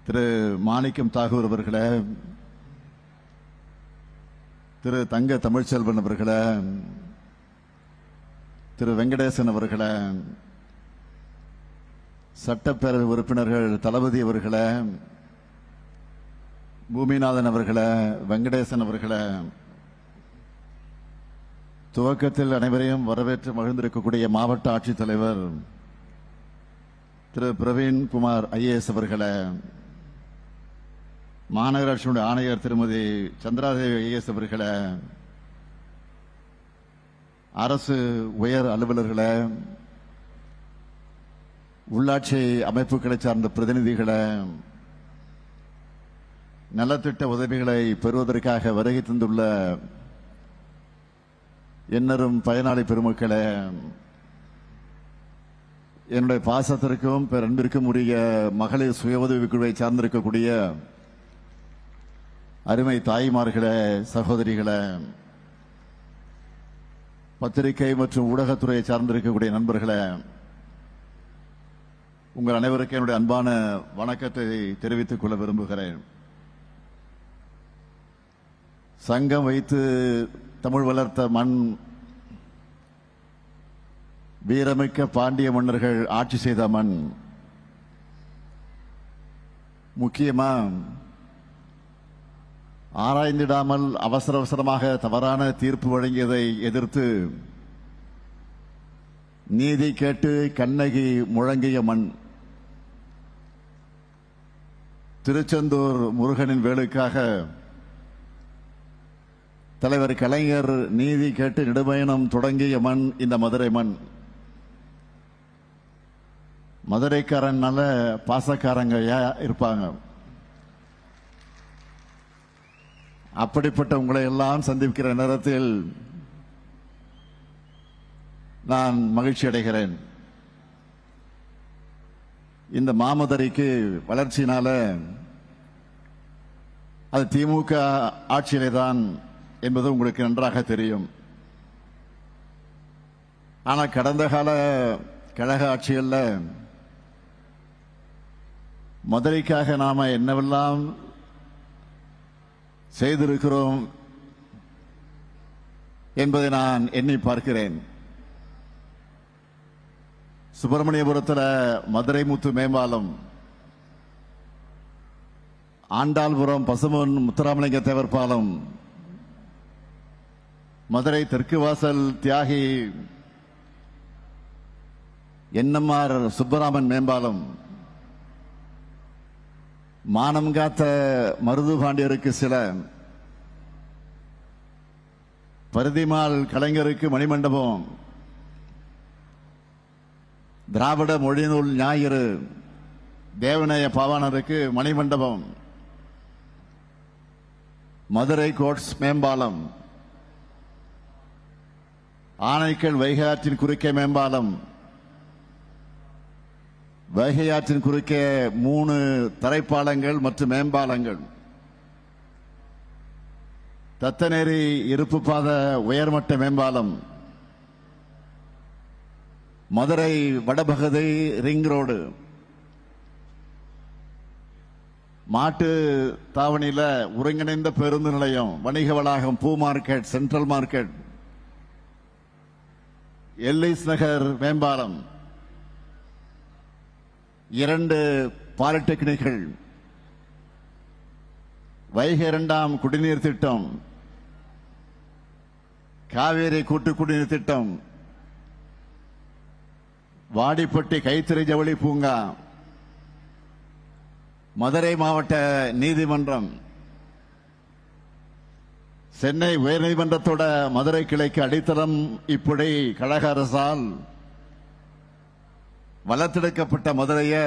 திரு மாணிக்கம் தாகூர் அவர்களே, திரு தங்க தமிழ்ச்செல்வன் அவர்களே, திரு வெங்கடேசன் அவர்களே, சட்டப்பேரவை உறுப்பினர்கள் தளபதி அவர்களே, பூமிநாதன் அவர்களே, வெங்கடேசன் அவர்களே, துவக்கத்தில் அனைவரையும் வரவேற்று மகிழ்ந்திருக்கக்கூடிய மாவட்ட ஆட்சித்தலைவர் திரு பிரவீன் குமார் ஐஏஎஸ் அவர்களே, மாநகராட்சியினுடைய ஆணையர் திருமதி சந்திராதேவி ஐஏஎஸ் அவர்களே, அரசு உயர் அலுவலர்களே, உள்ளாட்சி அமைப்புகளை சார்ந்த பிரதிநிதிகளே, நலத்திட்ட உதவிகளை பெறுவதற்காக வருகை தந்துள்ள எண்ணரும் பயனாளி பெருமக்களே, என்னுடைய பாசத்திற்கும் பேரன்பிற்கும் உரிய மகளிர் சுய உதவிக் குழுவை சார்ந்திருக்கக்கூடிய அருமை தாய்மார்களே, சகோதரிகளே, பத்திரிகை மற்றும் ஊடகத்துறையை சார்ந்திருக்கக்கூடிய நண்பர்களே, உங்கள் அனைவருக்கும் என்னுடைய அன்பான வணக்கத்தை தெரிவித்துக் கொள்ள விரும்புகிறேன். சங்கம் வைத்து தமிழ் வளர்த்த மண், வீரமிக்க பாண்டிய மன்னர்கள் ஆட்சி செய்த மண், முக்கியமா ஆராய்ந்திடாமல் அவசர அவசரமாக தவறான தீர்ப்பு வழங்கியதை எதிர்த்து நீதி கேட்டு கண்ணகி முழங்கிய மண், திருச்செந்தூர் முருகனின் வேலுக்காக தலைவர் கலைஞர் நீதி கேட்டு நெடுபயணம் தொடங்கிய மண் இந்த மதுரை மண். மதுரைக்காரன் நல்ல பாசக்காரங்க இருப்பாங்க. அப்படிப்பட்ட உங்களை எல்லாம் சந்திக்கிற நேரத்தில் நான் மகிழ்ச்சி அடைகிறேன். இந்த மாமதுரைக்கு வளர்ச்சியினால அது திமுக ஆட்சியிலே தான் என்பது உங்களுக்கு நன்றாக தெரியும். ஆனால் கடந்த கால கழக ஆட்சிகளில் மதுரைக்காக நாம என்னவெல்லாம் செய்திருக்கிறோம் என்பதை நான் எண்ணி பார்க்கிறேன். சுப்பிரமணியபுரத்தில் மதுரை முத்து மேம்பாலம், ஆண்டாள்புரம் பசுமன் முத்துராமலிங்க தேவர் பாலம், மதுரை தெற்கு வாசல் தியாகி என்எம்ஆர் சுப்பராமன் மேம்பாலம், மானம் காத்த மருது பாண்டியருக்கு சில, பரிதிமால் கலைஞருக்கு மணிமண்டபம், திராவிட மொழிநூல் ஞாயிறு தேவநேய பாவாணருக்கு மணிமண்டபம், மதுரை கோட்ஸ் மேம்பாலம், ஆனைக்கல் வைகை ஆற்றின் குறுக்கே மேம்பாலம், வைகை ஆற்றின் குறுக்கே 3 தரைப்பாலங்கள் மற்றும் மேம்பாலங்கள், தத்தநேரி இருப்பு பாத உயர்மட்ட மேம்பாலம், மதுரை வடபகுதி ரிங் ரோடு, மாட்டு தாவணியில ஒருங்கிணைந்த பேருந்து நிலையம், வணிக வளாகம், பூ மார்க்கெட், சென்ட்ரல் மார்க்கெட், எல்லிஸ் நகர் மேம்பாலம், 2 பாலிடெக்னிக்கள், வைகை 2ஆம் குடிநீர் திட்டம், காவேரி கூட்டு குடிநீர் திட்டம், வாடிப்பட்டி கைத்தறி ஜவுளி பூங்கா, மதுரை மாவட்ட நீதிமன்றம், சென்னை உயர்நீதிமன்றத்தோட மதுரை கிளைக்கு அடித்தளம், இப்படி கழக அரசால் வளர்த்தெடுக்கப்பட்ட மதுரையை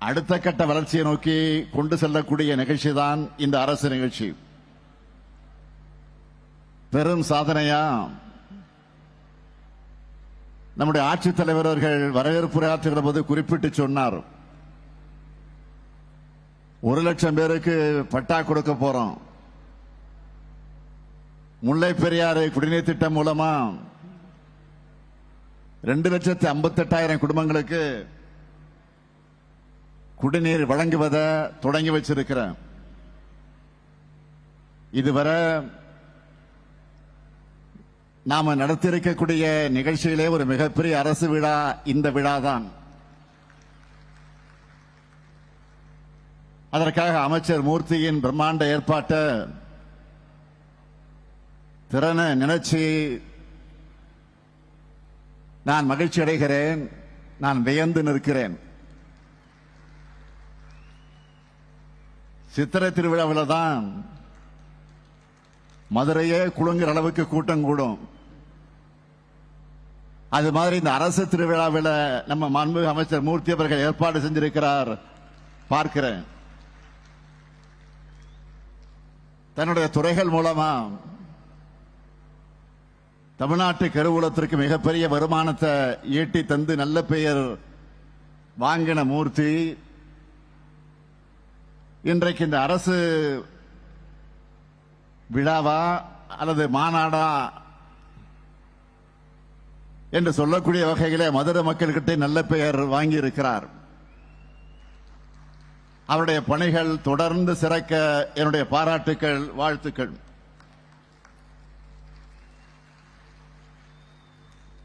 அடுத்த கட்ட வளர்ச்சியை நோக்கி கொண்டு செல்லக்கூடிய நிகழ்ச்சி தான் இந்த அரசு நிகழ்ச்சி. பெரும் சாதனையா நம்முடைய ஆட்சித்தலைவர் அவர்கள் வரவேற்புரையாற்றுகிற போது குறிப்பிட்டு சொன்னார், 1 லட்சம் பேருக்கு பட்டா கொடுக்க போறோம். முல்லை பெரியாறு குடிநீர் திட்டம் மூலமா 2,58,000 குடும்பங்களுக்கு குடிநீர் வழங்குவதை தொடங்கி வச்சிருக்கிறேன். இதுவரை நாம நடத்தியிருக்கக்கூடிய நிகழ்ச்சியிலே ஒரு மிகப்பெரிய அரசு விழா இந்த விழாதான். அதற்காக அமைச்சர் மூர்த்தியின் பிரம்மாண்ட ஏற்பாட்டை திறனை நினைச்சு நான் மகிழ்ச்சி அடைகிறேன். நான் வியந்து நிற்கிறேன். சித்திரை திருவிழாவில் தான் மதுரையே குலுங்குற அளவுக்கு கூட்டம் கூடும். அது மாதிரி இந்த அரசு திருவிழாவில் நம்ம மாண்புமிகு அமைச்சர் மூர்த்தி அவர்கள் ஏற்பாடு செஞ்சிருக்கிறார் பார்க்கிறேன். தன்னுடைய துறைகள் மூலமா தமிழ்நாட்டு கருவூலத்திற்கு மிகப்பெரிய வருமானத்தை ஈட்டி தந்து நல்ல பெயர் வாங்கின மூர்த்தி இன்றைக்கு இந்த அரசு விழாவா அல்லது மாநாடா என்று சொல்லக்கூடிய வகையிலே மதுரை மக்கள்கிட்ட நல்ல பெயர் வாங்கி இருக்கிறார். அவருடைய பணிகள் தொடர்ந்து சிறக்க என்னுடைய பாராட்டுக்கள், வாழ்த்துக்கள்.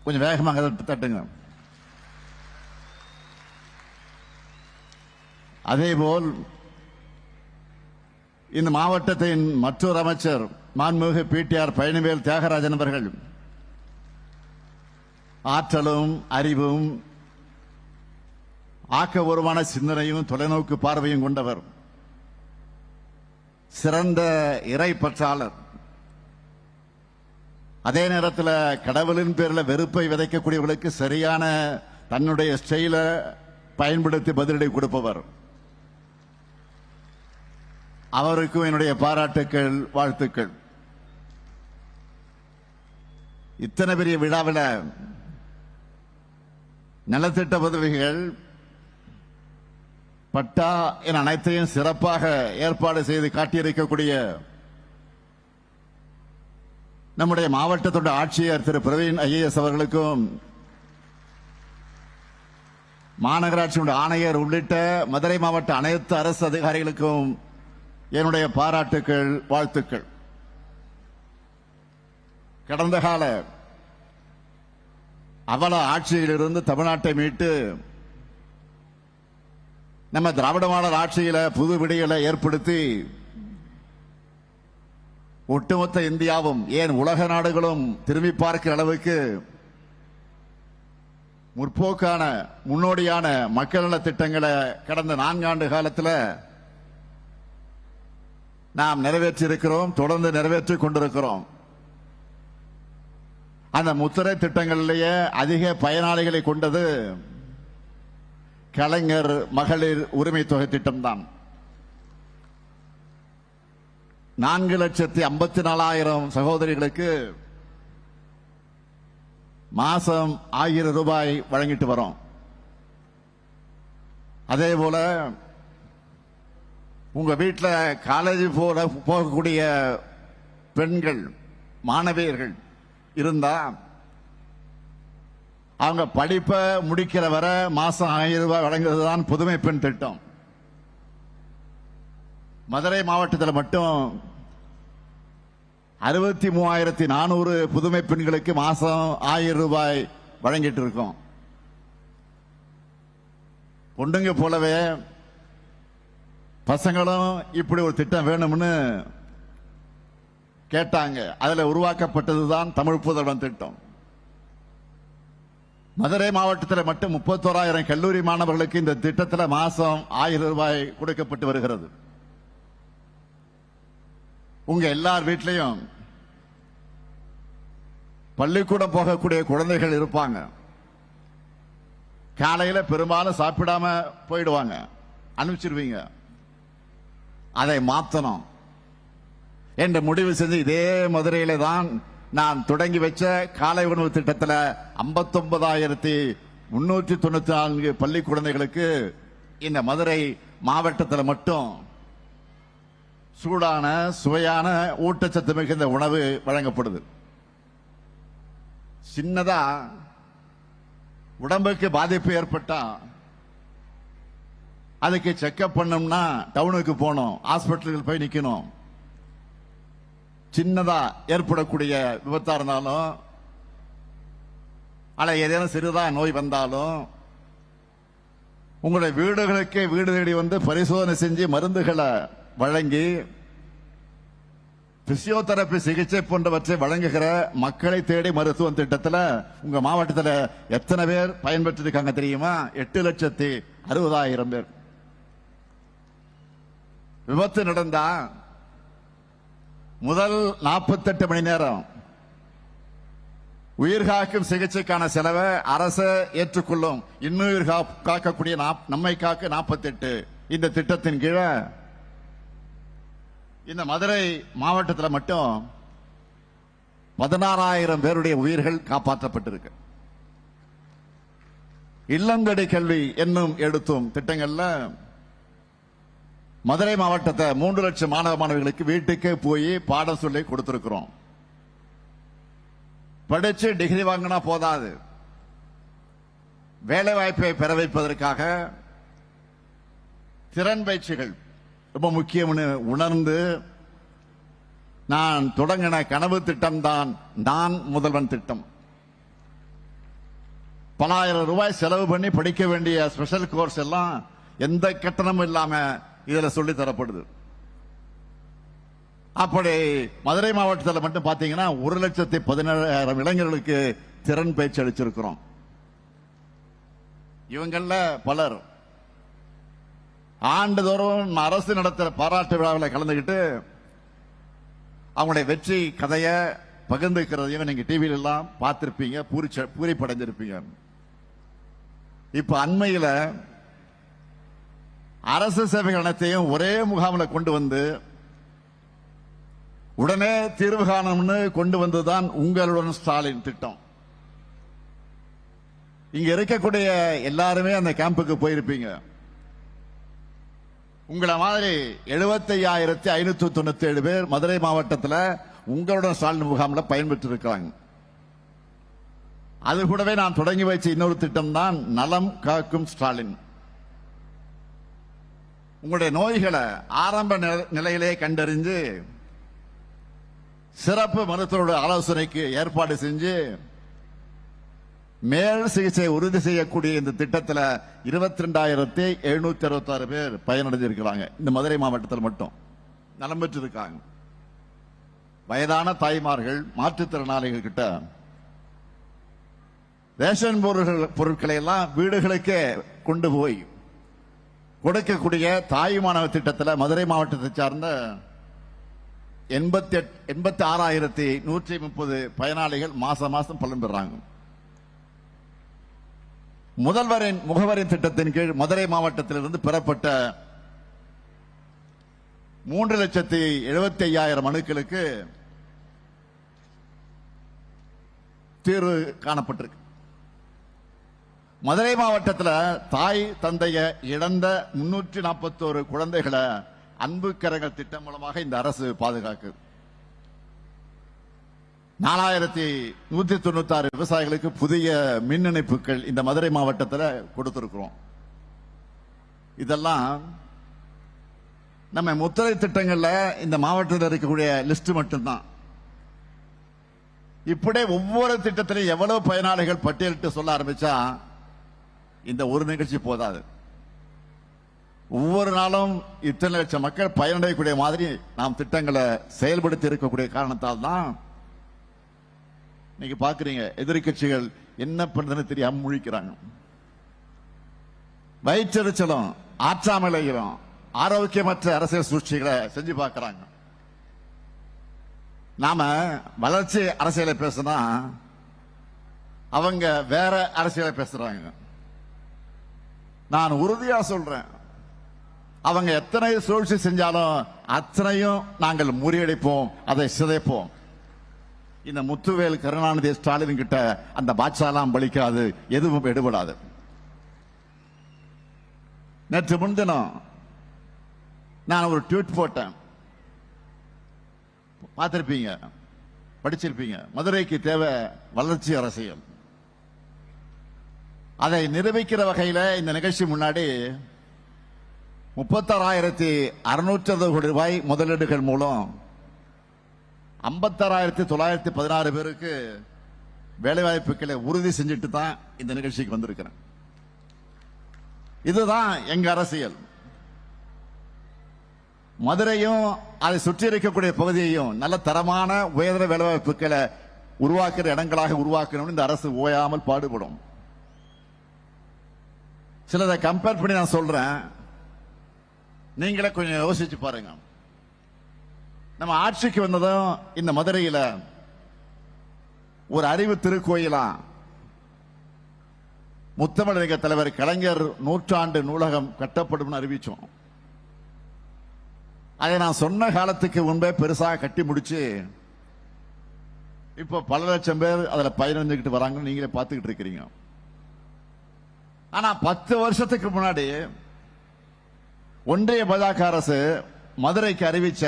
கொஞ்சம் வேகமாக தட்டுங்க. அதேபோல் இந்த மாவட்டத்தின் மற்றொரு அமைச்சர் மாண்புமிகு பிடிஆர் பழனிவேல் தியாகராஜன் அவர்கள் ஆற்றலும் அறிவும் ஆக்கபூர்வமான சிந்தனையும் தொலைநோக்கு பார்வையும் கொண்டவர். சிறந்த இறை பற்றாளர். அதே நேரத்தில் கடவுளின் பேரில் வெறுப்பை விதைக்கக்கூடியவர்களுக்கு சரியான தன்னுடைய ஸ்டைல பயன்படுத்தி பதிலடி கொடுப்பவர். அவருக்கும் என்னுடைய பாராட்டுக்கள், வாழ்த்துக்கள். இத்தனை பெரிய விழாவில் நலத்திட்ட உதவிகள், பட்டா என அனைத்தையும் சிறப்பாக ஏற்பாடு செய்து காட்டியிருக்கக்கூடிய நம்முடைய மாவட்டத்தோட ஆட்சியர் திரு பிரவீன் ஐஏஎஸ் அவர்களுக்கும், மாநகராட்சியுடைய ஆணையர் உள்ளிட்ட மதுரை மாவட்ட அனைத்து அரசு அதிகாரிகளுக்கும் என்னுடைய பாராட்டுக்கள், வாழ்த்துக்கள். கடந்த கால அவல ஆட்சியிலிருந்து தமிழ்நாட்டை மீட்டு நம்ம திராவிட மாடல் ஆட்சியில புது விடியலை ஏற்படுத்தி ஒட்டுமொத்த இந்தியாவும் ஏன் உலக நாடுகளும் திரும்பி பார்க்கிற அளவுக்கு முற்போக்கான முன்னோடியான மக்கள் நல திட்டங்களை கடந்த 4 ஆண்டு காலத்தில் நாம் நிறைவேற்றி இருக்கிறோம், தொடர்ந்து நிறைவேற்றிக் கொண்டிருக்கிறோம். அந்த முத்திரை திட்டங்களிலேயே அதிக பயனாளிகளை கொண்டது கலைஞர் மகளிர் உரிமை தொகை திட்டம் தான். 4,54,000 சகோதரிகளுக்கு மாசம் 1000 ரூபாய் வழங்கிட்டு வரோம். அதே போல உங்க வீட்டில் காலேஜ் போகக்கூடிய பெண்கள், மாணவியர்கள் இருந்தா அவங்க படிப்பை முடிக்கிற வரை மாசம் 1000 ரூபாய் வழங்குவது தான் புதுமை பெண் திட்டம். மதுரை மாவட்டத்தில் மட்டும் 63,400 புதுமை பெண்களுக்கு மாசம் 1000 ரூபாய் வழங்கிட்டு இருக்கோம். பொண்ணுங்க போலவே பசங்களும் இப்படி ஒரு திட்டம் வேணும்னு கேட்டாங்க. அதில் உருவாக்கப்பட்டதுதான் தமிழ் புதல்வன் திட்டம். மதுரை மாவட்டத்தில் மட்டும் 31,000 கல்லூரி மாணவர்களுக்கு இந்த திட்டத்தில் மாசம் 1000 ரூபாய் கொடுக்கப்பட்டு வருகிறது. உங்க எல்லார் வீட்லயும் பள்ளிக்கூடம் போகக்கூடிய குழந்தைகள் இருப்பாங்க. காலையில பெரும்பாலும் சாப்பிடாம போயிடுவாங்க, அனுப்பிச்சிருவீங்க. அதை மாற்றணும் என்று முடிவு செஞ்சு இதே மதுரையில தான் நான் தொடங்கி வச்ச காலை உணவு திட்டத்தில் 59,394 பள்ளி குழந்தைகளுக்கு இந்த மதுரை மாவட்டத்தில் மட்டும் சூடான சுவையான ஊட்டச்சத்து மிகுந்த உணவு வழங்கப்படுது. சின்னதா உடம்புக்கு பாதிப்பு ஏற்பட்டா அதுக்கு செக்அப் பண்ணோம்னா டவுனுக்கு போகணும், ஹாஸ்பிட்டலுக்கு போய் நிக்கணும். சின்னதா ஏற்படக்கூடிய விபத்தா இருந்தாலும் அல்ல ஏதேனும் சிறிதா நோய் வந்தாலும் உங்களுடைய வீடுகளுக்கே வீடு தேடி வந்து பரிசோதனை செஞ்சு மருந்துகளை வழங்கி பிசியோதெரபி சிகிச்சை போன்றவற்றை வழங்குகிற மக்களை தேடி மருத்துவம் திட்டத்தில் உங்க மாவட்டத்தில் எத்தனை பேர் பயன்பெற்றிருக்காங்க தெரியுமா? 8,60,60,000 பேர். விபத்து நடந்தா முதல் 48 மணி நேரம் உயிர்காக்கும் சிகிச்சைக்கான செலவை அரசு ஏற்றுக்கொள்ளும். இன்னுயிர் காக்கக்கூடிய நம்மை காக்க 48 இந்த திட்டத்தின் கீழே இந்த மதுரை மாவட்டத்தில் மட்டும் 16,000 பேருடைய உயிர்கள் காப்பாற்றப்பட்டிருக்கு. இல்லந்தடி கல்வி என்னும் எடுத்தும் திட்டங்கள்ல மதுரை மாவட்டத்தை 3 லட்சம் மாணவ மாணவிகளுக்கு வீட்டுக்கே போய் பாடம் சொல்லி கொடுத்திருக்கிறோம். படிச்சு டிகிரி வாங்கினா போதாது, வேலை வாய்ப்பை பெற வைப்பதற்காக திறன் பயிற்சிகள் ரொம்ப முக்கியம்னு உணர்ந்து நான் தொடங்கின கனவு திட்டம் தான் நான் முதல்வன் திட்டம். பல ஆயிரம் ரூபாய் செலவு பண்ணி படிக்க வேண்டிய ஸ்பெஷல் கோர்ஸ் எல்லாம் எந்த கட்டணமும் இல்லாம இதுல சொல்லி தரப்படுது. அப்படி மதுரை மாவட்டத்தில் மட்டும் பாத்தீங்கன்னா 1,17,000 இளைஞர்களுக்கு திறன் பயிற்சி அளிச்சிருக்கிறோம். இவங்கள பலர் ஆண்டுதோறும் அரசு நடத்துற பாராட்டு விழாவில் கலந்துகிட்டு அவங்களுடைய வெற்றி கதையை பகிர்ந்துக்கிறதையும் நீங்க டிவியில எல்லாம் பார்த்திருப்பீங்க, பூரிப்படைஞ்சிருப்பீங்க. இப்ப அண்மையில அரசு சேவைகள் அனைத்தையும் ஒரே முகாமில் கொண்டு வந்து உடனே தீர்வு காணணும்னு கொண்டு வந்ததுதான் உங்களுடன் ஸ்டாலின் திட்டம். இங்க இருக்கக்கூடிய எல்லாருமே அந்த கேம்புக்கு போயிருப்பீங்க. உங்களை மாதிரி 75,597 பேர் மதுரை மாவட்டத்தில் உங்களுடன் ஸ்டாலின் முகாமில் பயன்பெற்று இருக்கிறாங்க. அது கூடவே நான் தொடங்கி வச்ச இன்னொரு திட்டம் தான் நலம் காக்கும் ஸ்டாலின். உங்களுடைய நோய்களை ஆரம்ப நிலையிலே கண்டறிஞ்சு சிறப்பு மருத்துவ ஆலோசனைக்கு ஏற்பாடு செஞ்சு மேல் சிகிச்சை உறுதி செய்யக்கூடிய இந்த திட்டத்தில் 22,766 பேர் பயனடைஞ்சிருக்கிறாங்க. இந்த மதுரை மாவட்டத்தில் மட்டும் நலம் பெற்று இருக்காங்க. வயதான தாய்மார்கள், மாற்றுத்திறனாளிகள் கிட்ட ரேஷன் பொருட்களை எல்லாம் வீடுகளுக்கே கொண்டு போய் கொடுக்கக்கூடிய தாய் மாணவர் திட்டத்தில் மதுரை மாவட்டத்தை சார்ந்த 86,130 பயனாளிகள் மாசம் பலன் பெறாங்க. முதல்வரின் முகவரின் திட்டத்தின் கீழ் மதுரை மாவட்டத்திலிருந்து பெறப்பட்ட 3,75,000 மனுக்களுக்கு தீர்வு காணப்பட்டிருக்கு. மதுரை மாவட்டத்தில் தாய் தந்தைய இழந்த 341 குழந்தைகளை அன்பு கரங்கள் திட்டம் மூலமாக இந்த அரசு பாதுகாக்கு. 4,196 விவசாயிகளுக்கு புதிய மின் இணைப்புகள் இந்த மதுரை மாவட்டத்தில் கொடுத்திருக்கிறோம். இதெல்லாம் நம்ம முத்திரை திட்டங்கள்ல இந்த மாவட்டத்தில் இருக்கக்கூடிய லிஸ்ட் மட்டும்தான். இப்படியே ஒவ்வொரு திட்டத்திலும் எவ்வளவு பயனாளிகள் பட்டியலிட்டு சொல்ல ஆரம்பிச்சா இந்த ஒரு நிகழ்ச்சி போதாது. ஒவ்வொரு நாளும் இத்தனை லட்சம் மக்கள் பயனடையக்கூடிய மாதிரி நாம் திட்டங்களை செயல்படுத்தி இருக்கக்கூடிய காரணத்தால் தான் நீங்க பாக்குறீங்க எதிர்கட்சிகள் என்ன பண்றதுன்னு தெரியாம முழிக்கிறாங்க. வயிற்றெரிச்சலும் ஆற்றாமலையும் ஆரோக்கியமற்ற அரசியல் சூழ்ச்சிகளை செஞ்சு பார்க்கிறாங்க. நாம வளர்ச்சி அரசியலை பேசினா அவங்க வேற அரசியலை பேசுறாங்க. நான் உறுதியா சொல்றேன், அவங்க எத்தனை சூழ்ச்சி செஞ்சாலும் அத்தனையும் நாங்கள் முறியடிப்போம், அதை சிதைப்போம். இந்த முத்துவேல் கருணாநிதி ஸ்டாலின் கிட்ட அந்த பாட்சாலாம் பலிக்காது, எதுவும் எடுபடாது. நேற்று முன்தினம் நான் ஒரு ட்வீட் போட்டேன், பார்த்திருப்பீங்க, படிச்சிருப்பீங்க. மதுரைக்கு தேவை வளர்ச்சி அரசியல். அதை நிரூபிக்கிற வகையில் இந்த நிகழ்ச்சி முன்னாடி 36,660 கோடி ரூபாய் முதலீடுகள் மூலம் 56,916 பேருக்கு வேலைவாய்ப்புகளை உறுதி செஞ்சுட்டு தான் இந்த நிகழ்ச்சிக்கு வந்திருக்கிறேன். இதுதான் எங்க அரசியல். மதுரையும் அதை சுற்றி இருக்கக்கூடிய பகுதியையும் நல்ல தரமான உயர்தர வேலைவாய்ப்புகளை உருவாக்குற இடங்களாக உருவாக்கணும்னு இந்த அரசு ஓயாமல் பாடுபடும். சிலதை கம்பேர் பண்ணி நான் சொல்றேன், நீங்களே கொஞ்சம் யோசிச்சு பாருங்க. நம்ம ஆட்சிக்கு வந்ததும் இந்த மதுரையில ஒரு அறிவு திருக்கோயிலா முத்தமிழக தலைவர் கலைஞர் நூற்றாண்டு நூலகம் கட்டப்படும் அறிவிச்சோம். அதை நான் சொன்ன காலத்துக்கு முன்பே பெருசாக கட்டி முடிச்சு இப்ப பல லட்சம் பேர் அதுல பயணிச்சுக்கிட்டு வராங்கன்னு நீங்களே பார்த்துக்கிட்டு இருக்கிறீங்க. ஆனா 10 வருஷத்துக்கு முன்னாடி ஒன்றிய பாஜக அரசு மதுரைக்கு அறிவிச்ச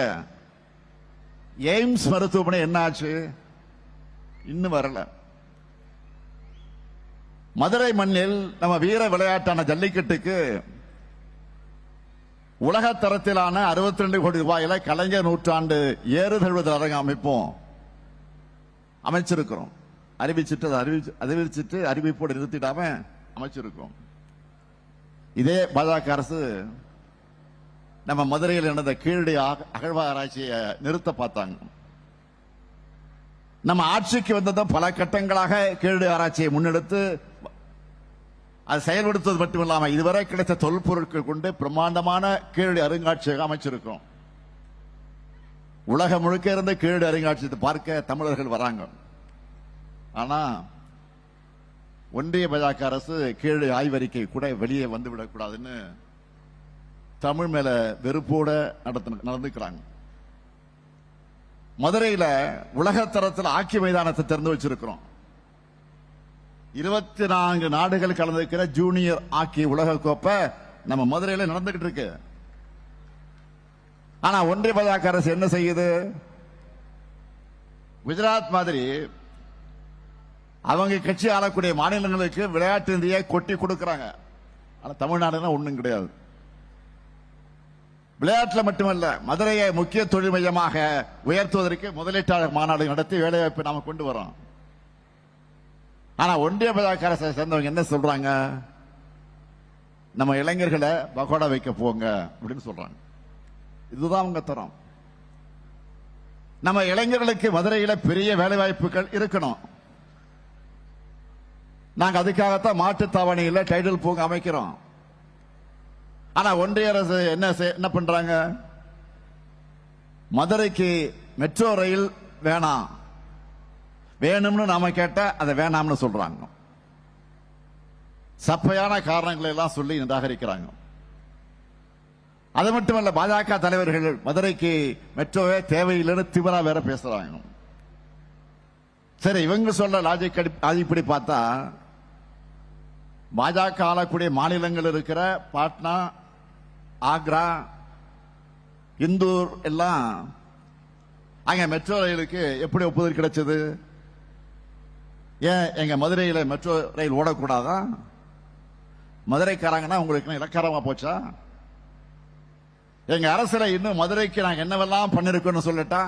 எய்ம்ஸ் மருத்துவமனை என்ன ஆச்சு? இன்னும் வரல. மதுரை மண்ணில் நம்ம வீர விளையாட்டான ஜல்லிக்கட்டுக்கு உலக தரத்திலான 62 கோடி ரூபாயில கலைஞர் நூற்றாண்டு ஏறுதழுவது அரங்கு அமைப்போம் அமைச்சிருக்கிறோம். அறிவிச்சிட்டு அறிவிப்போடு நிறுத்திடாம அமைச்சிருக்கிறோம். இதே பாஜக அரசு நம்ம மதுரையில் நடந்த கீழடி அகழ்வாராய்ச்சியை நிறுத்த பார்த்தாங்க. நம்ம ஆட்சிக்கு வந்ததும் பல கட்டங்களாக கீழடி ஆராய்ச்சியை முன்னெடுத்து அது செயல்படுத்துவது மட்டுமில்லாமல் இதுவரை கிடைத்த தொல்பொருட்கள் கொண்டு பிரம்மாண்டமான கீழடி அருங்காட்சியகம் அமைச்சிருக்கிறோம். உலகம் முழுக்க இருந்து கீழடி அருங்காட்சியத்தை பார்க்க தமிழர்கள் வராங்க. ஆனா ஒன்றிய பாஜக அரசு கீழடி ஆய்வறிக்கை கூட வெளியே வந்துவிடக் கூடாதுன்னு தமிழ் மேல வெறுப்போட நடந்துக்கிறாங்க. மதுரையில உலக தரத்தில் ஆக்கி மைதானத்தை திறந்து வச்சிருக்கிறோம். 24 நாடுகள் கலந்திருக்கிற ஜூனியர் ஆக்கி உலக கோப்பை நம்ம மதுரையில நடந்துகிட்டு இருக்கு. ஆனா ஒன்றிய பாஜக அரசு என்ன செய்யுது? குஜராத் மாதிரி அவங்க கட்சி ஆளக்கூடிய மாநிலங்களுக்கு விளையாட்டு நிதியை கொட்டி கொடுக்கிறாங்க. ஆனா தமிழ்நாடுனா ஒண்ணும் கிடையாது. விளையாட்டுல மட்டுமல்ல, மதுரையை முக்கிய தொழில் மையமாக உயர்த்துவதற்கு முதலீட்டாளர் மாநாடு நடத்தி வேலைவாய்ப்பை நாம கொண்டு வரோம். ஆனா ஒன்றிய பாஜக அரசை சேர்ந்தவங்க என்ன சொல்றாங்க? நம்ம இளைஞர்களை பகோடா வைக்க போங்க அப்படின்னு சொல்றாங்க. இதுதான் அவங்க தரம். நம்ம இளைஞர்களுக்கு மதுரையில பெரிய வேலைவாய்ப்புகள் இருக்கணும். நாங்க அதுக்காகத்தான் மாட்டுத்தாவணியில் டைடல் பூங்கா அமைக்கிறோம். ஆனா ஒன்றிய அரசு என்ன பண்றாங்க? மதுரைக்கு மெட்ரோ ரயில் வேணாம், வேணும்னு நாம கேட்ட அதை வேணாம்னு சொல்றாங்க. சப்பையான காரணங்களை எல்லாம் சொல்லி நிராகரிக்கிறாங்க. அது மட்டுமல்ல, பாஜக தலைவர்கள் மதுரைக்கு மெட்ரோவே தேவையில்லைன்னு திமிரா வேற பேசுறாங்க. சரி, இவங்க சொல்ற லாஜிக் இப்படி பார்த்தா பாஜக ஆளக்கூடிய மாநிலங்கள் இருக்கிற பாட்னா, ஆக்ரா, இந்தூர் எல்லாம் அங்க மெட்ரோ ரயிலுக்கு எப்படி ஒப்புதல் கிடைச்சது? ஏன் எங்க மதுரையில் மெட்ரோ ரயில் ஓடக்கூடாதா? மதுரைக்காரங்கன்னா உங்களுக்கு இலக்காரமா போச்சா? எங்க அரசுல இன்னும் மதுரைக்கு நாங்க என்னவெல்லாம் பண்ணிருக்கோம் சொல்லட்டா?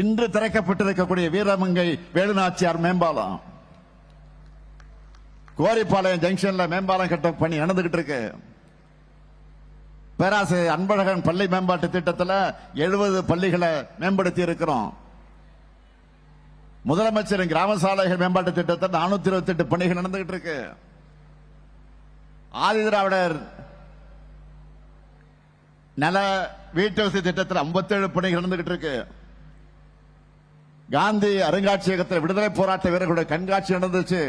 இன்று திறக்கப்பட்டிருக்கக்கூடிய வீரமங்கை வேலுநாச்சியார் மேம்பாலம், கோரிப்பாளையம் ஜங்ஷன்ல மேம்பாலம் கட்ட பணி நடந்துகிட்டு இருக்கு. பேராசிரியர் அன்பழகன் பள்ளி மேம்பாட்டு திட்டத்தில் 70 பள்ளிகளை மேம்படுத்தி இருக்கிறோம். முதலமைச்சரின் கிராம சாலைகள் மேம்பாட்டு திட்டத்தில் 428 பணிகள் நடந்துகிட்டு இருக்கு. ஆதிதிராவிடர் நல வீட்டு வசதி திட்டத்தில் 57 பணிகள் நடந்துகிட்டு இருக்கு. காந்தி அருங்காட்சியகத்தில் விடுதலை போராட்ட வீரர்களுடைய கண்காட்சி நடந்துச்சு.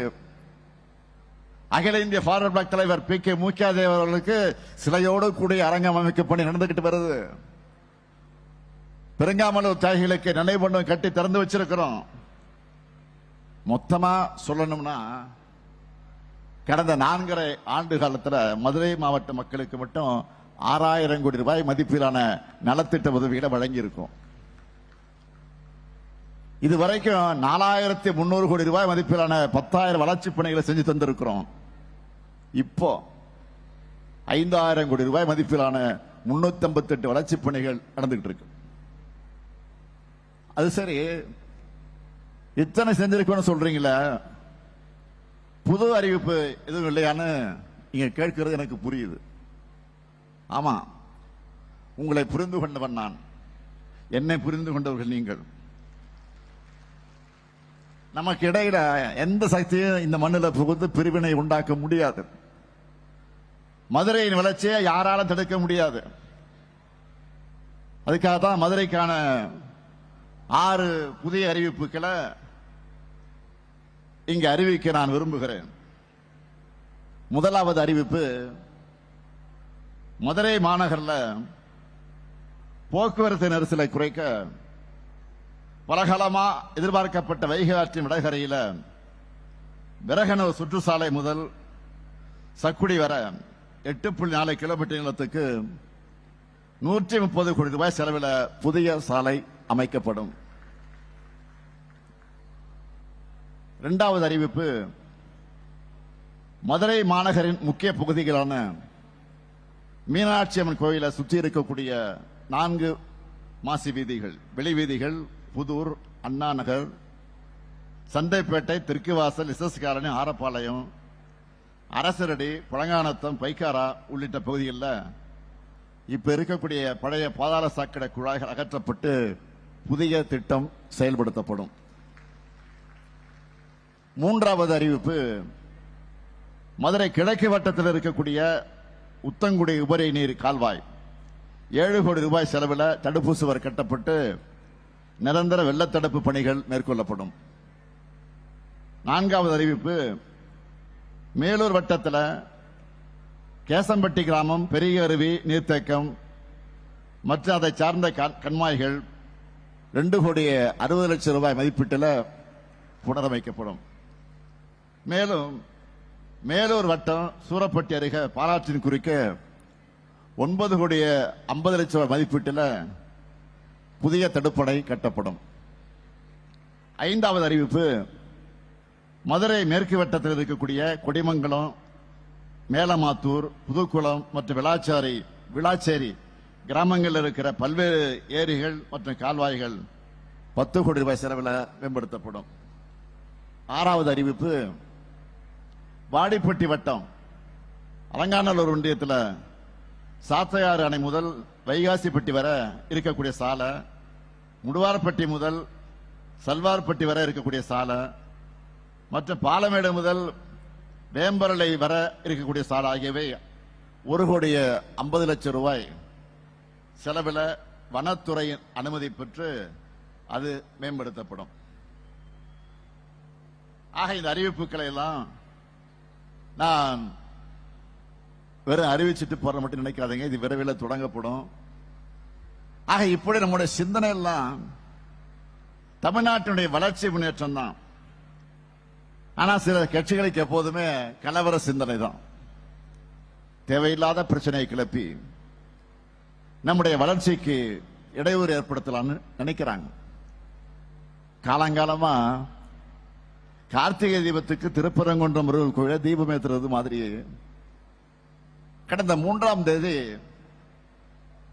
அகில இந்திய ஃபார்வர்ட் பிளாக் தலைவர் PK மூக்கியாதேவ் அவர்களுக்கு சிலையோடு கூடிய அரங்கம் அமைக்கும் பணி நடந்துகிட்டு வருது. பெருங்காமலூர் தியாகிகளுக்கு நினைவு மண்டபம் கட்டி திறந்து வச்சிருக்கிறோம். மொத்தமா சொல்லணும்னா கடந்த 4.5 ஆண்டு காலத்தில் மதுரை மாவட்ட மக்களுக்கு மட்டும் 6000 கோடி ரூபாய் மதிப்பிலான நலத்திட்ட உதவிகளை வழங்கி இருக்கும். இதுவரைக்கும் 4300 கோடி ரூபாய் மதிப்பிலான 10,000 வளர்ச்சி பணிகளை செஞ்சு தந்திருக்கிறோம். இப்போ 5,000 கோடி ரூபாய் மதிப்பிலான 358 வளர்ச்சி பணிகள் நடந்துகிட்டு இருக்கு. அது சரி, இத்தனை செஞ்சிருக்கோன்னு சொல்றீங்களா, புது அறிவிப்பு எதுவும் இல்லையான்னு நீங்க கேட்கிறது எனக்கு புரியுது. ஆமா, உங்களை புரிந்து கொண்டவன் நான், என்னை புரிந்து கொண்டவர்கள் நீங்கள். நமக்கு இடையில எந்த சக்தியும் இந்த மண்ணில் புகுந்து பிரிவினை உண்டாக்க முடியாது. மதுரையின் வளர்ச்சியை யாராலும் தடுக்க முடியாது. அதுக்காக தான் மதுரைக்கான 6 புதிய அறிவிப்புகளை இங்கு அறிவிக்க நான் விரும்புகிறேன். முதலாவது அறிவிப்பு, மதுரை மாநகரில் போக்குவரத்து நெரிசலை குறைக்க பலகாலமா எதிர்பார்க்கப்பட்ட வைகை ஆற்றின் வடகரையில் விரகனூர் சுற்றுச்சாலை முதல் சக்குடி வர 8.4 கிலோமீட்டர் நீளத்துக்கு 130 கோடி ரூபாய் செலவில் புதிய சாலை அமைக்கப்படும். இரண்டாவது அறிவிப்பு, மதுரை மாநகரின் முக்கிய பகுதிகளான மீனாட்சி அம்மன் கோயிலை சுற்றி இருக்கக்கூடிய 4 மாசி வீதிகள், வெளி வீதிகள், புதூர், அண்ணா நகர், சந்தைப்பேட்டை, தெற்குவாசல், எஸ்எஸ் காலனி, ஆரப்பாளையம், அரசரடி, பழங்கானத்தம், பைக்காரா உள்ளிட்ட பகுதிகளில் இப்ப இருக்கக்கூடிய பழைய பாதாள சாக்கடை குழாய்கள் அகற்றப்பட்டு புதிய திட்டம் செயல்படுத்தப்படும். மூன்றாவது அறிவிப்பு, மதுரை கிழக்கு வட்டத்தில் இருக்கக்கூடிய உத்தங்குடி உபரி நீர் கால்வாய் 7 கோடி ரூபாய் செலவில் தடுப்பு சுவர் கட்டப்பட்டு நிரந்தர வெள்ளத்தடுப்பு பணிகள் மேற்கொள்ளப்படும். நான்காவது அறிவிப்பு, மேலூர் வட்டத்தில் கேசம்பட்டி கிராமம், பெரிய அருவி நீர்த்தேக்கம் மற்றும் அதை சார்ந்த கண்மாய்கள் 2 கோடி 60 லட்சம் ரூபாய் மதிப்பீட்டில் புனரமைக்கப்படும். மேலும் மேலூர் வட்டம் சூரப்பட்டி அருகே பாலாற்றின் குறுக்க 9 கோடி 50 லட்சம் ரூபாய் மதிப்பீட்டில் புதிய தடுப்பணை கட்டப்படும். ஐந்தாவது அறிவிப்பு, மதுரை மேற்கு வட்டத்தில் இருக்கக்கூடிய கொடிமங்கலம், மேலமாத்தூர், புதுக்குளம் மற்றும் விளாச்சேரி கிராமங்களில் இருக்கிற பல்வேறு ஏரிகள் மற்றும் கால்வாய்கள் 10 கோடி ரூபாய் செலவில் மேம்படுத்தப்படும். ஆறாவது அறிவிப்பு, வாடிப்பட்டி வட்டம் அலங்காநல்லூர் ஒன்றியத்தில் சாத்தையாறு அணை முதல் வைகாசிப்பட்டி வரை இருக்கக்கூடிய சாலை, முடுவார்பட்டி முதல் சல்வார்பட்டி வரை இருக்கக்கூடிய சாலை மற்றும் பாலமேடு முதல் வேம்பரலை வர இருக்கக்கூடிய சாலை ஆகியவை 1 கோடி 50 லட்சம் ரூபாய் செலவில் வனத்துறையின் அனுமதி பெற்று அது மேம்படுத்தப்படும். ஆக இந்த அறிவிப்புகளை எல்லாம் நான் வெறும் அறிவிச்சுட்டு போற மட்டும் நினைக்காதீங்க, இது விரைவில் தொடங்கப்படும். ஆக இப்படி நம்முடைய சிந்தனை எல்லாம் தமிழ்நாட்டினுடைய வளர்ச்சி முன்னேற்றம் தான். ஆனா சில கட்சிகளுக்கு எப்போதுமே கலவர சிந்தனை தான். தேவையில்லாத பிரச்சனையை கிளப்பி நம்முடைய வளர்ச்சிக்கு இடையூறு ஏற்படுத்தலாம்னு நினைக்கிறாங்க. காலங்காலமா கார்த்திகை தீபத்துக்கு திருப்பரங்குன்றம் முருகன் கோயில தீபம் ஏற்றுறது மாதிரி கடந்த 3ஆம் தேதி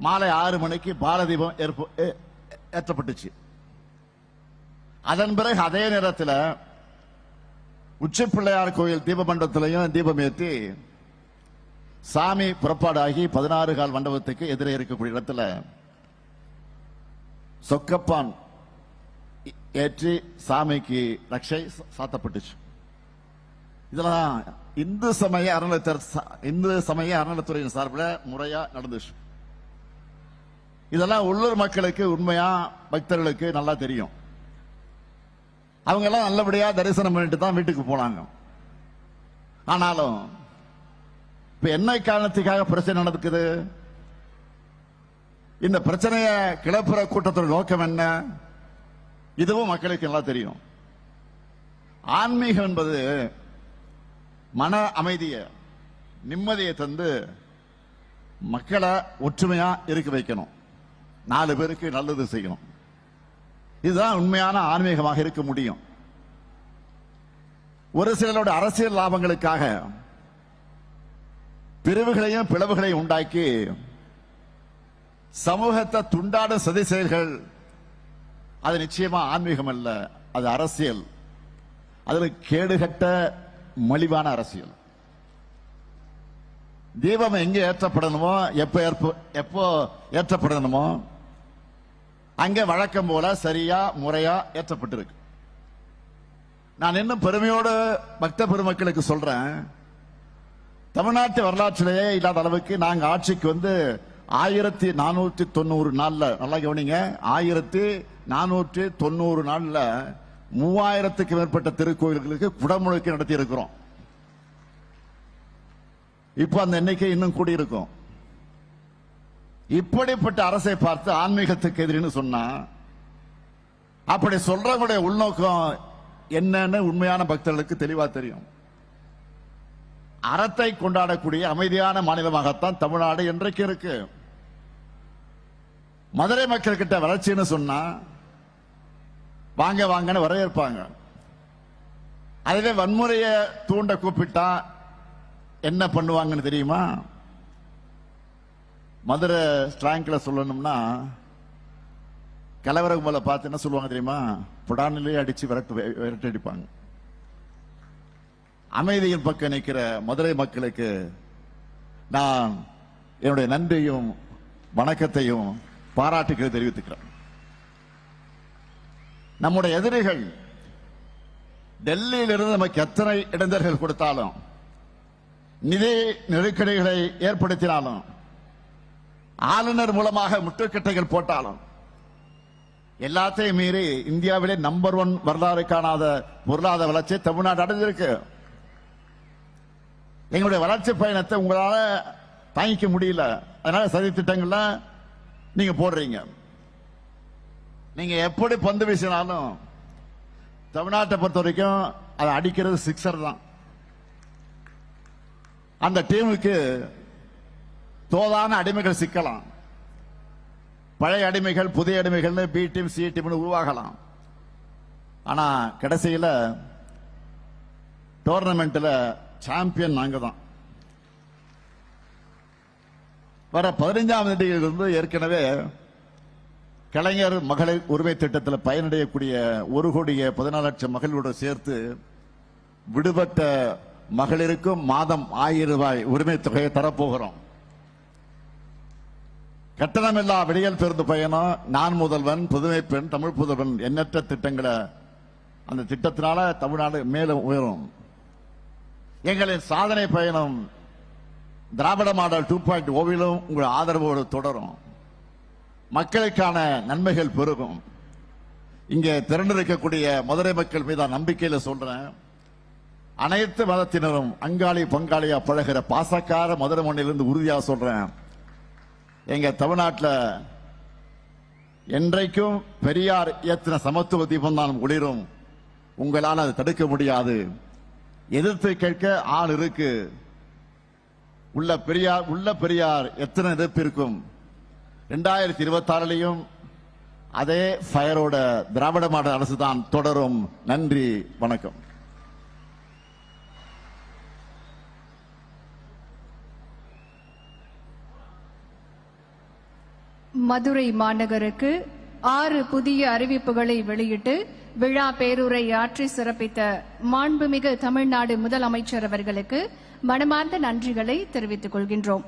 மாலை 6 மணிக்கு பாலதீபம் ஏற்றப்பட்டுச்சு. அதன் பிறகு அதே நேரத்தில் உச்சிப்பிள்ளையார் கோயில் தீபமண்டலத்திலையும் தீபம் ஏற்றி சாமி புறப்பாடாகி 16 கால் மண்டபத்துக்கு எதிரே இருக்கக்கூடிய இடத்துல சொக்கப்பான் ஏற்றி சாமிக்கு ரட்சை சாத்தப்பட்டுச்சு. இதெல்லாம் இந்து சமய அறநிலைத்துறையின் சார்பில் முறையா நடந்துச்சு. இதெல்லாம் உள்ளூர் மக்களுக்கு, உண்மையா பக்தர்களுக்கு நல்லா தெரியும். அவங்க எல்லாம் நல்லபடியா தரிசனம் பண்ணிட்டு தான் வீட்டுக்கு போனாங்க. ஆனாலும் இப்ப என்ன காரணத்துக்காக பிரச்சனை நடக்குது? இந்த பிரச்சனையை கிளப்புற கூட்டத்தோட நோக்கம் என்ன? இதுவும் மக்களுக்கு நல்லா தெரியும். ஆன்மீகம் என்பது மன அமைதிய, நிம்மதியை தந்து மக்களை ஒற்றுமையா இருக்க வைக்கணும், 4 பேருக்கு நல்லது செய்யணும். இதுதான் உண்மையான ஆன்மீகமாக இருக்க முடியும். ஒரு சிலரோட அரசியல் லாபங்களுக்காக பிரிவுகளையும் பிளவுகளையும் உண்டாக்கி சமூகத்தை துண்டாடும் சதி செயல்கள் அது நிச்சயமா ஆன்மீகம் அல்ல, அது அரசியல். அதுல கேடுகட்ட மலிவான அரசியல். தீபம் எங்க ஏற்றப்படணுமோ எப்போ ஏற்றப்படணுமோ அங்க வழக்கம் போல சரியா முறையா ஏற்றப்பட்டிருக்கு. நான் இன்னும் பெருமையோடு பக்த பெருமக்களுக்கு சொல்றேன், தமிழ்நாட்டு வரலாற்றிலேயே இல்லாத அளவுக்கு நாங்க ஆட்சிக்கு வந்து 1490 நாள்ல, நல்லா கவனிங்க, 1490 நாள்ல 3000க்கு மேற்பட்ட திருக்கோயில்களுக்கு குடமுழுக்கு நடத்தி இருக்கிறோம். இப்ப அந்த எண்ணிக்கை இன்னும் கூடியிருக்கும். இப்படிப்பட்ட அரசை பார்த்து ஆன்மீகத்துக்கு எதிரின்னு சொன்னா, அப்படி சொல்றவங்களுடைய உள்நோக்கம் என்னன்னு உண்மையான பக்தர்களுக்கு தெளிவா தெரியும். அறத்தை கொண்டாடக்கூடிய அமைதியான மாநிலமாகத்தான் தமிழ்நாடு இன்றைக்கு இருக்கு. மதுரை மக்கள் கிட்ட வளர்ச்சின்னு சொன்னா வாங்க வாங்கன்னு வரவேற்பாங்க. அதுவே வன்முறையை தூண்ட கூப்பிட்டா என்ன பண்ணுவாங்கன்னு தெரியுமா? மதுரை ஸ்லாங்க்ல சொல்லணும்னா, கலவர கும்பலை பார்த்து என்ன சொல்லுவாங்க தெரியுமா? புடானிலே அடிச்சு விரட்டடிப்பாங்க. அமைதியின் பக்கம் நிற்கிற மதுரை மக்களுக்கு நான் என்னுடைய நன்றியும் வணக்கத்தையும் பாராட்டுகளை தெரிவித்துக்கிறேன். நம்முடைய எதிரிகள் டெல்லியிலிருந்து நமக்கு எத்தனை இடைஞ்சல்கள் கொடுத்தாலும், நிதி நெருக்கடிகளை ஏற்படுத்தினாலும், ஆளுநர் மூலமாக முட்டுக்கட்டைகள் போட்டாலும், எல்லாத்தையும் மீறி இந்தியாவிலே நம்பர் 1 வரலாறு காணாத பொருளாதார வளர்ச்சி தமிழ்நாடு அடைஞ்சிருக்கு. எங்களுடைய வளர்ச்சி பயணத்தை உங்களால தாங்கிக்க முடியல. அதனால சதி திட்டங்கள்ல நீங்க போடுறீங்க. நீங்க எப்படி பந்து வீசினாலும் தமிழ்நாட்டை பொறுத்த வரைக்கும் அதை அடிக்கிறது சிக்ஸர் தான். அந்த டீமுக்கு தோதான அடிமைகள் சிக்கலாம். பழைய அடிமைகள் புதிய அடிமைகள் பி டீம் சி டீம் உருவாகலாம். ஆனா கடைசியில டோர்னமெண்ட்ல சாம்பியன் நாங்க தான். வர 15ஆம் தேதியிலிருந்து ஏற்கனவே கலைஞர் மகளிர் உரிமை திட்டத்தில் பயனடையக்கூடிய 1,14,00,000 மகளிரோடு சேர்த்து விடுபட்ட மகளிருக்கும் மாதம் 1000 ரூபாய் உரிமை தொகையை தரப்போகிறோம். கட்டணமில்லா விடியல் பேருந்து பயணம், நான் முதல்வன், புதுமை பெண், தமிழ் புதல்வன், எண்ணற்ற திட்டங்களை அந்த திட்டத்தினால தமிழ்நாடு மேலும் உயரும். எங்களின் சாதனை பயணம் திராவிட மாடல் 2.0 உங்கள் ஆதரவோடு தொடரும். மக்களுக்கான நன்மைகள் பெருகும். இங்கே திரண்டிருக்கக்கூடிய மதுரை மக்கள் மீது நம்பிக்கையில சொல்றேன், அனைத்து மதத்தினரும் அங்காளி பங்காளியா பழகிற பாசக்கார மதுரை மண்ணிலிருந்து உறுதியா சொல்றேன், எங்க தமிழ்நாட்டில் என்றைக்கும் பெரியார் ஏற்றின சமத்துவ தீபம் தான் ஒளிரும். உங்களால் அதை தடுக்க முடியாது. எதிர்த்து கேட்க ஆள் இருக்கு. உள்ள பெரியார் எத்தனை எதிர்ப்பு இருக்கும். 2026 அதே ஃபயரோட திராவிட மாடல் அரசு தான் தொடரும். நன்றி, வணக்கம். மதுரை மாநகருக்கு 6 புதிய அறிவிப்புகளை வெளியிட்டு விழா பேருரை ஆற்றி சிறப்பித்த மாண்புமிகு தமிழ்நாடு முதலமைச்சர் அவர்களுக்கு மனமார்ந்த நன்றிகளை தெரிவித்துக் கொள்கின்றோம்.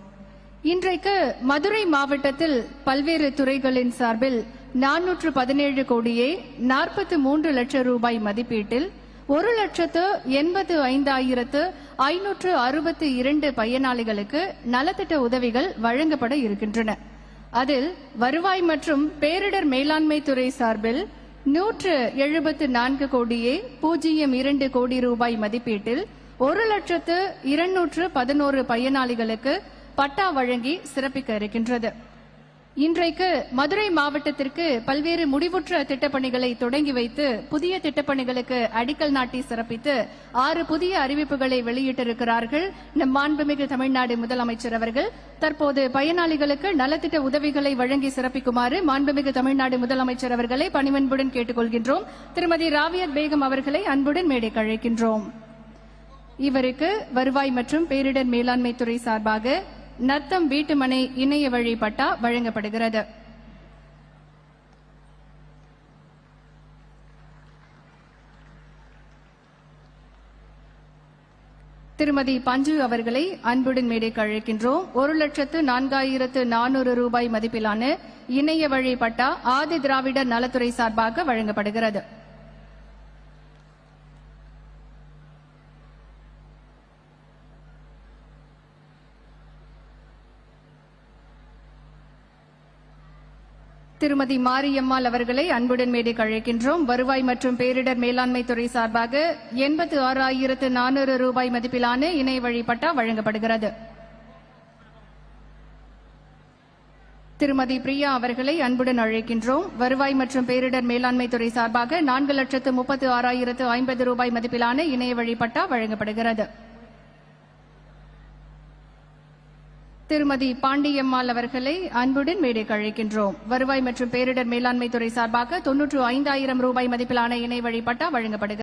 இன்றைக்கு மதுரை மாவட்டத்தில் பல்வேறு துறைகளின் சார்பில் 417 கோடியே 43 லட்சம் ரூபாய் மதிப்பீட்டில் 1,85,562 பயனாளிகளுக்கு நலத்திட்ட உதவிகள் வழங்கப்பட இருக்கின்றன. அதில் வருவாய் மற்றும் பேரிடர் மேலாண்மை துறை சார்பில் 174 கோடியே 02 கோடி ரூபாய் மதிப்பீட்டில் 1,211 பயனாளிகளுக்கு பட்டா வழங்கி சிறப்பிக்க இருக்கின்றது. இன்றைக்கு மதுரை மாவட்டத்திற்கு பல்வேறு முடிவுற்ற திட்டப்பணிகளை தொடங்கி வைத்து புதிய திட்டப்பணிகளுக்கு அடிக்கல் நாட்டி சிறப்பித்து 6 புதிய அறிவிப்புகளை வெளியிட்டிருக்கிறார்கள் நம் மாண்புமிகு தமிழ்நாடு முதலமைச்சர் அவர்கள். தற்போது பயனாளிகளுக்கு நலத்திட்ட உதவிகளை வழங்கி சிறப்பிக்குமாறு மாண்புமிகு தமிழ்நாடு முதலமைச்சர் அவர்களை பணிவன்புடன் கேட்டுக்கொள்கின்றோம். திருமதி ராவியத் பேகம் அவர்களை அன்புடன் மேடைக்கு அழைக்கின்றோம். இவருக்கு வருவாய் மற்றும் பேரிடர் மேலாண்மை துறை சார்பாக நத்தம் வீட்டுமனை இணைய வழி பட்டா வழங்கப்படுகிறது. திருமதி பஞ்சு அவர்களை அன்புடன் மேடைக்கு அழைக்கின்றோம். 1,04,400 ரூபாய் மதிப்பிலான இணைய வழி பட்டா ஆதி திராவிடர் நலத்துறை சார்பாக வழங்கப்படுகிறது. திருமதி மாரியம்மாள் அவர்களை அன்புடன் மேடைக்கு அழைக்கின்றோம். வருவாய் மற்றும் பேரிடர் மேலாண்மை துறை சார்பாக 86,400 ரூபாய் மதிப்பிலான இணைய வழி பட்டா வழங்கப்படுகிறது. திருமதி பிரியா அவர்களை அன்புடன் அழைக்கின்றோம். வருவாய் மற்றும் பேரிடர் மேலாண்மை துறை சார்பாக 4,36,050 ரூபாய் மதிப்பிலான இணைய வழி பட்டா வழங்கப்படுகிறது. திருமதி பாண்டியம்மாள் அவர்களை அன்புடன் மேடைக்கு அழைக்கின்றோம். வருவாய் மற்றும் பேரிடர் மேலாண்மை துறை சார்பாக 95,000 ரூபாய் மதிப்பிலான இணை வழி பட்டா வழங்கப்படுகிறது.